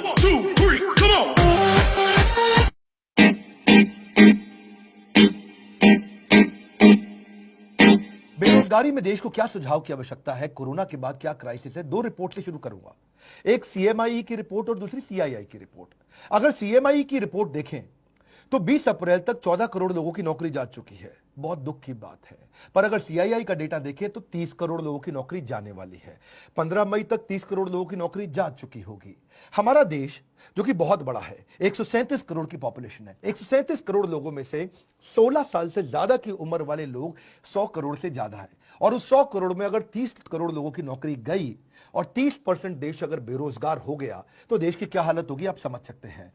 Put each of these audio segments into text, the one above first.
1, 2, 3, come on. बेरोजगारी में देश को क्या सुझाव की आवश्यकता है, कोरोना के बाद क्या क्राइसिस है, दो रिपोर्ट से शुरू करूंगा। एक सीएमआई की रिपोर्ट और दूसरी सीआईआई की रिपोर्ट। अगर सीएमआई की रिपोर्ट देखें तो 20 अप्रैल तक 14 करोड़ लोगों की नौकरी जा चुकी है, बहुत दुख की बात है। पर अगर सीआईआई का डेटा देखें तो 30 करोड़ लोगों की नौकरी जाने वाली है। 15 मई तक 30 करोड़ लोगों की नौकरी जा चुकी होगी। हमारा देश जो कि बहुत बड़ा है, 137 करोड़ की पॉपुलेशन है। 137 करोड़ लोगों में से 16 साल से ज्यादा की उम्र वाले लोग 100 करोड़ से ज्यादा है। और उस 100 करोड़ में अगर 30 करोड़ लोगों की नौकरी गई और 30% देश अगर बेरोजगार हो गया तो देश की क्या हालत होगी आप समझ सकते हैं।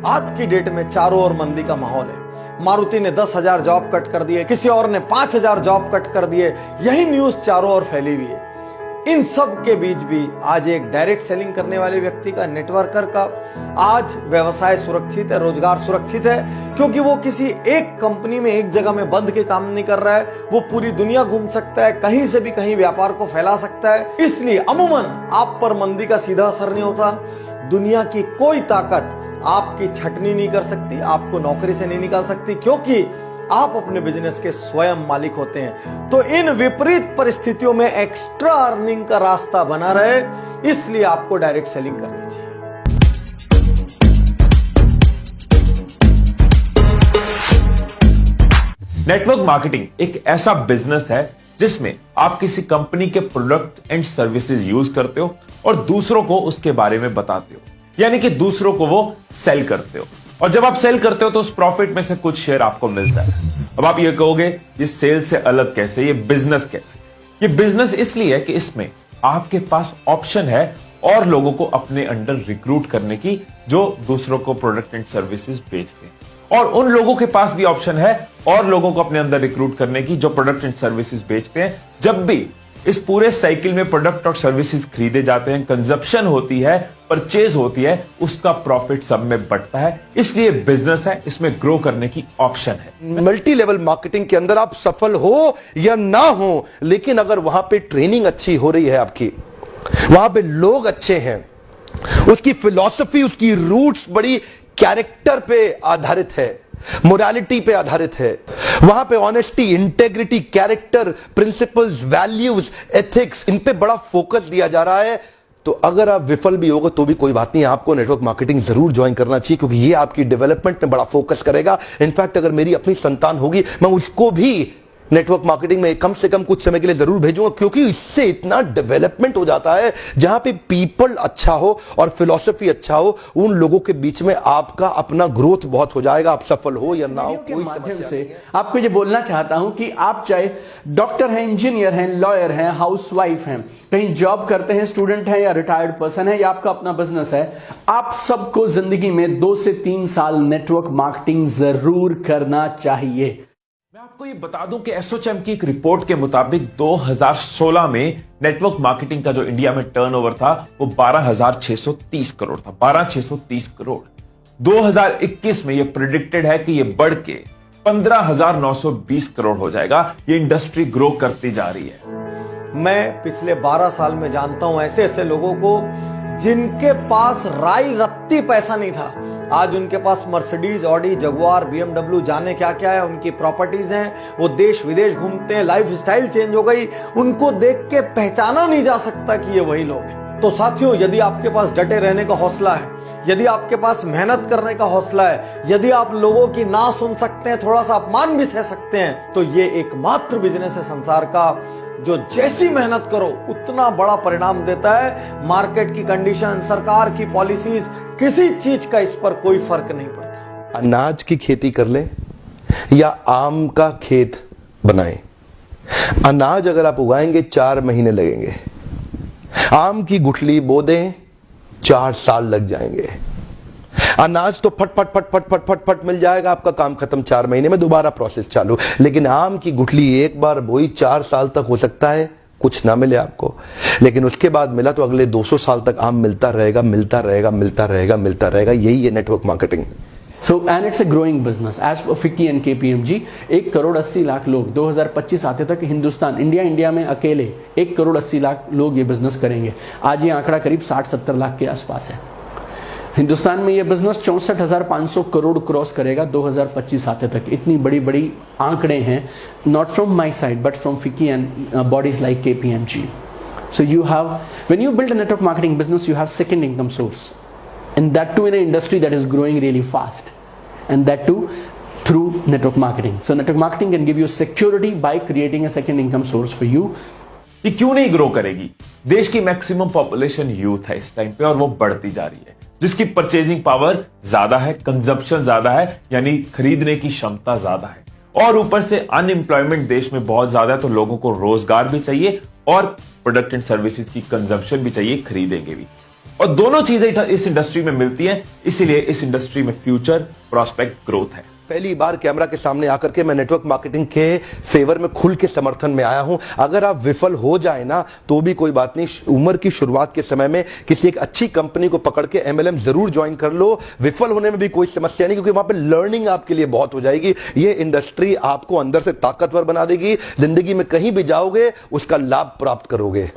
आज की डेट में चारों ओर मंदी का माहौल है। मारुति ने 10,000 जॉब कट कर दिए, किसी और ने 5,000 जॉब कट कर दिए। यही न्यूज चारों ओर फैली हुई है। इन सब के बीच भी आज एक डायरेक्ट सेलिंग करने वाले व्यक्ति का, नेटवर्कर का आज व्यवसाय सुरक्षित है, रोजगार सुरक्षित है, क्योंकि वो किसी एक कंपनी में एक जगह में बंद के काम नहीं कर रहा है। वो पूरी दुनिया घूम सकता है, कहीं से भी कहीं व्यापार को फैला सकता है। इसलिए अमूमन आप पर मंदी का सीधा असर नहीं होता। दुनिया की कोई ताकत आपकी छटनी नहीं कर सकती, आपको नौकरी से नहीं निकाल सकती, क्योंकि आप अपने बिजनेस के स्वयं मालिक होते हैं। तो इन विपरीत परिस्थितियों में एक्स्ट्रा अर्निंग का रास्ता बना रहे, इसलिए आपको डायरेक्ट सेलिंग करनी चाहिए। नेटवर्क मार्केटिंग एक ऐसा बिजनेस है जिसमें आप किसी कंपनी के प्रोडक्ट एंड सर्विसेज यूज करते हो और दूसरों को उसके बारे में बताते हो, यानी कि दूसरों को वो सेल करते हो। और जब आप सेल करते हो तो उस प्रॉफिट में से कुछ शेयर आपको मिलता है। अब आप ये कहोगे ये सेल से अलग कैसे, ये बिजनेस कैसे? ये बिजनेस इसलिए है कि इसमें आपके पास ऑप्शन है और लोगों को अपने अंडर रिक्रूट करने की जो दूसरों को प्रोडक्ट एंड सर्विसेज बेचते हैं, और उन लोगों के पास भी ऑप्शन है और लोगों को अपने अंदर रिक्रूट करने की जो प्रोडक्ट एंड सर्विसेज बेचते हैं। जब भी इस पूरे साइकिल में प्रोडक्ट और सर्विसेज खरीदे जाते हैं, कंजप्शन होती है, परचेज होती है, उसका प्रॉफिट सब में बढ़ता है। इसलिए बिजनेस है, इसमें ग्रो करने की ऑप्शन है। मल्टी लेवल मार्केटिंग के अंदर आप सफल हो या ना हो, लेकिन अगर वहां पे ट्रेनिंग अच्छी हो रही है, आपकी वहां पे लोग अच्छे हैं, उसकी फिलॉसफी, उसकी रूट्स बड़ी कैरेक्टर पे आधारित है, मोरालिटी पे आधारित है, वहां पे honesty, integrity, character, principles, values, ethics, इन पे बड़ा फोकस दिया जा रहा है, तो अगर आप विफल भी होगा तो भी कोई बात नहीं, आपको नेटवर्क मार्केटिंग जरूर ज्वाइन करना चाहिए, क्योंकि ये आपकी डेवलपमेंट में बड़ा फोकस करेगा। इनफैक्ट अगर मेरी अपनी संतान होगी, मैं उसको भी नेटवर्क मार्केटिंग में कम से कम कुछ समय के लिए जरूर भेजूंगा, क्योंकि इससे इतना डेवलपमेंट हो जाता है। जहां पे पीपल अच्छा हो और फिलॉसफी अच्छा हो, उन लोगों के बीच में आपका अपना ग्रोथ बहुत हो जाएगा। आप सफल हो या ना हो, कोई माध्यम से आपको ये बोलना चाहता हूं कि आप चाहे डॉक्टर हैं, इंजीनियर हैं, लॉयर हैं, हाउसवाइफ हैं, कहीं जॉब करते हैं, स्टूडेंट हैं या रिटायर्ड पर्सन है, या आपका अपना बिजनेस है, आप सबको जिंदगी में 2 से 3 साल नेटवर्क मार्केटिंग जरूर करना चाहिए। मैं आपको ये बता दूं कि एसोचैम की एक रिपोर्ट के मुताबिक 2016 में नेटवर्क मार्केटिंग का जो इंडिया में टर्नओवर था वो 12,630 करोड़ था। 12,630 करोड़। 2021 में ये प्रेडिक्टेड है कि ये बढ़ के 15,920 करोड़ हो जाएगा। ये इंडस्ट्री ग्रो करती जा रही है। मैं पिछले 12 साल में जानता हूं ऐसे ऐसे लोगों को जिनके पास राई रत्ती पैसा नहीं था, आज उनके पास मर्सिडीज, ऑडी, जगुआर, बीएमडब्ल्यू, जाने क्या क्या है, उनकी प्रॉपर्टीज हैं, वो देश विदेश घूमते हैं, लाइफ स्टाइल चेंज हो गई, उनको देख के पहचाना नहीं जा सकता कि ये वही लोग हैं। तो साथियों, यदि आपके पास डटे रहने का हौसला है, यदि आपके पास मेहनत करने का हौसला है, यदि आप लोगों की ना सुन सकते हैं, थोड़ा सा अपमान भी सह सकते हैं, तो ये एकमात्र बिजनेस है संसार का जो जैसी मेहनत करो उतना बड़ा परिणाम देता है। मार्केट की कंडीशन, सरकार की पॉलिसीज, किसी चीज का इस पर कोई फर्क नहीं पड़ता। अनाज की खेती कर ले या आम का खेत बनाएं, अनाज अगर आप उगाएंगे 4 महीने लगेंगे, आम की गुठली बो दें 4 साल लग जाएंगे। अनाज तो फट फट फट फट फट फट फट मिल जाएगा, आपका काम खत्म, 4 महीने में दोबारा प्रोसेस चालू। लेकिन आम की गुठली एक बार बोई 4 साल तक हो सकता है कुछ ना मिले आपको, लेकिन उसके बाद मिला तो अगले 200 साल तक आम मिलता रहेगा, मिलता रहेगा, मिलता रहेगा, मिलता रहेगा। यही है network marketing. So and it's a growing business as per FICCI and KPMG. 1 crore 80 lakh लोग 2025 आते तक हिंदुस्तान इंडिया में अकेले 1 करोड़ 80 लाख लोग ये बिजनेस करेंगे। आज ये आंकड़ा करीब 60-70 लाख के आसपास है। हिंदुस्तान में ये बिजनेस 64,500 करोड़ क्रॉस करेगा 2025 आते तक। इतनी बड़ी बड़ी आंकड़े हैं, not from my side but from FICCI and bodies like KPMG. So you have, when you build a network marketing business, you have second income source, and that too in an industry that is growing really fast, and that too through network marketing. So network marketing can give you security by creating a second income source for you. ये क्यों नहीं grow करेगी? देश की maximum population youth है इस time पे और वो बढ़ती जा रही है, जिसकी परचेजिंग पावर ज्यादा है, कंजप्शन ज्यादा है, यानी खरीदने की क्षमता ज्यादा है, और ऊपर से अनएम्प्लॉयमेंट देश में बहुत ज्यादा है, तो लोगों को रोजगार भी चाहिए और प्रोडक्ट एंड सर्विसेज की कंजम्पशन भी चाहिए, खरीदेंगे भी, और दोनों चीजें इस इंडस्ट्री में मिलती हैं। इसीलिए इस इंडस्ट्री में फ्यूचर प्रोस्पेक्ट ग्रोथ है। पहली बार कैमरा के सामने आकर के मैं नेटवर्क मार्केटिंग के फेवर में खुल के समर्थन में आया हूं। अगर आप विफल हो जाए ना तो भी कोई बात नहीं, उम्र की शुरुआत के समय में किसी एक अच्छी कंपनी को पकड़ के MLM जरूर ज्वाइन कर लो। विफल होने में भी कोई समस्या नहीं, क्योंकि वहां पे लर्निंग आपके लिए बहुत हो जाएगी। ये इंडस्ट्री आपको अंदर से ताकतवर बना देगी, जिंदगी में कहीं भी जाओगे उसका लाभ प्राप्त करोगे।